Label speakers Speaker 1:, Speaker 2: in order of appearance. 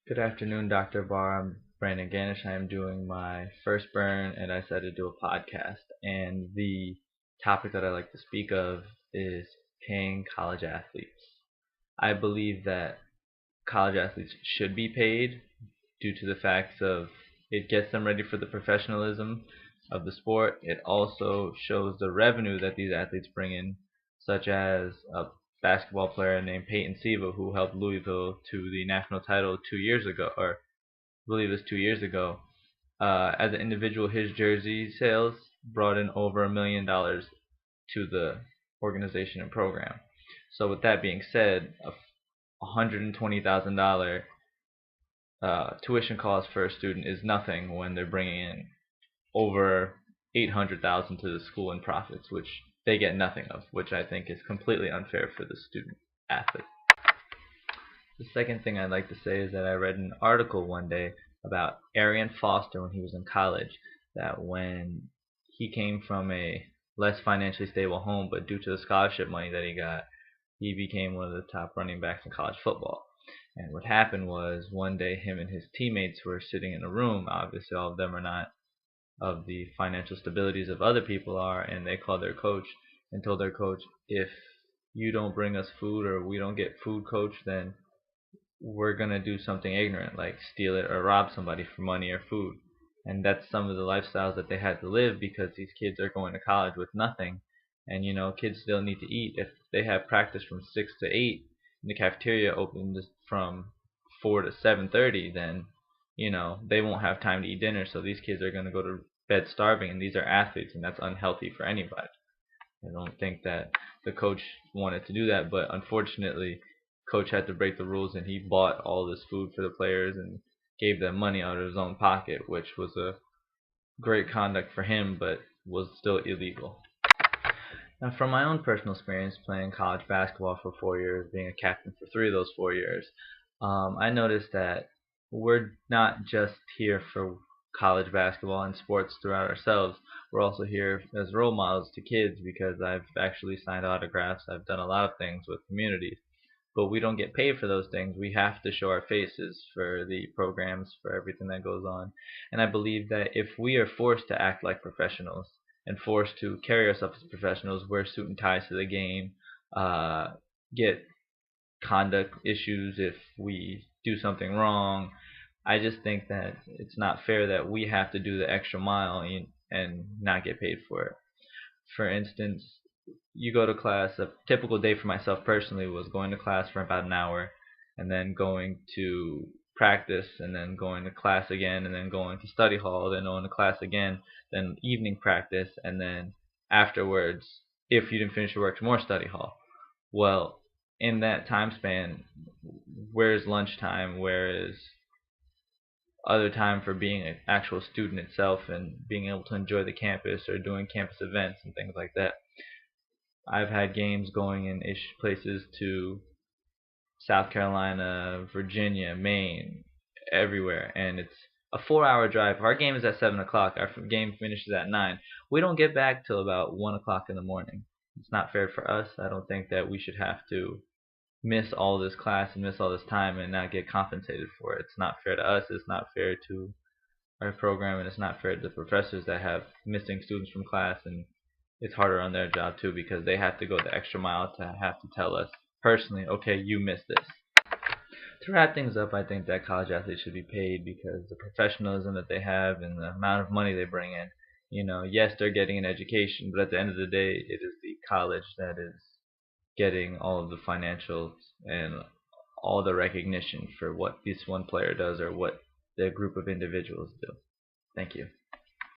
Speaker 1: Good afternoon, Dr. Barr. I'm Brandon Ganish. I am doing my first burn, and I decided to do a podcast. And the topic that I like to speak of is paying college athletes. I believe that college athletes should be paid due to the facts of it gets them ready for the professionalism of the sport. It also shows the revenue that these athletes bring in, such as a basketball player named Peyton Siva who helped Louisville to the national title 2 years ago, or I believe it was 2 years ago. As an individual, his jersey sales brought in over $1 million to the organization and program. So with that being said, a $120,000 tuition cost for a student is nothing when they're bringing in over 800,000 to the school in profits, which they get nothing of, which I think is completely unfair for the student athlete. The second thing I'd like to say is that I read an article one day about Arian Foster when he was in college, that when he came from a less financially stable home, but due to the scholarship money that he got, he became one of the top running backs in college football. And what happened was one day him and his teammates were sitting in a room. Obviously, all of them are not of the financial stabilities of other people are, and they called their coach and told their coach, if you don't bring us food or we don't get food, coach, then we're gonna do something ignorant like steal it or rob somebody for money or food. And that's some of the lifestyles that they had to live because these kids are going to college with nothing. And kids still need to eat. If they have practice from 6 to 8 and the cafeteria opens from 4 to 7:30, then they won't have time to eat dinner. So these kids are going to go to bed starving, and these are athletes, and that's unhealthy for anybody. I don't think that the coach wanted to do that, but unfortunately, coach had to break the rules, and he bought all this food for the players and gave them money out of his own pocket, which was a great conduct for him, but was still illegal. Now, from my own personal experience playing college basketball for 4 years, being a captain for 3 of those 4 years, I noticed that we're not just here for college basketball and sports throughout ourselves. We're also here as role models to kids because I've actually signed autographs. I've done a lot of things with communities, but we don't get paid for those things. We have to show our faces for the programs, for everything that goes on. And I believe that if we are forced to act like professionals and forced to carry ourselves as professionals, wear suit and ties to the game, get conduct issues if we do something wrong. I just think that it's not fair that we have to do the extra mile and not get paid for it. For instance, you go to class. A typical day for myself personally was going to class for about an hour, and then going to practice, and then going to class again, and then going to study hall, then going to class again, then evening practice, and then afterwards, if you didn't finish your work, more study hall. Well, in that time span, where's lunchtime? Where is other time for being an actual student itself and being able to enjoy the campus or doing campus events and things like that? I've had games going in places to South Carolina, Virginia, Maine, everywhere, and it's a 4-hour drive. If our game is at 7 o'clock, our game finishes at 9. We don't get back till about 1 o'clock in the morning. It's not fair for us. I don't think that we should have to miss all this class and miss all this time and not get compensated for it. It's not fair to us. It's not fair to our program, and it's not fair to the professors that have missing students from class, and it's harder on their job too because they have to go the extra mile to have to tell us personally, okay, you missed this. To wrap things up, I think that college athletes should be paid because the professionalism that they have and the amount of money they bring in. Yes, they're getting an education, but at the end of the day, it is the college that is getting all of the financials and all the recognition for what this one player does or what the group of individuals do. Thank you.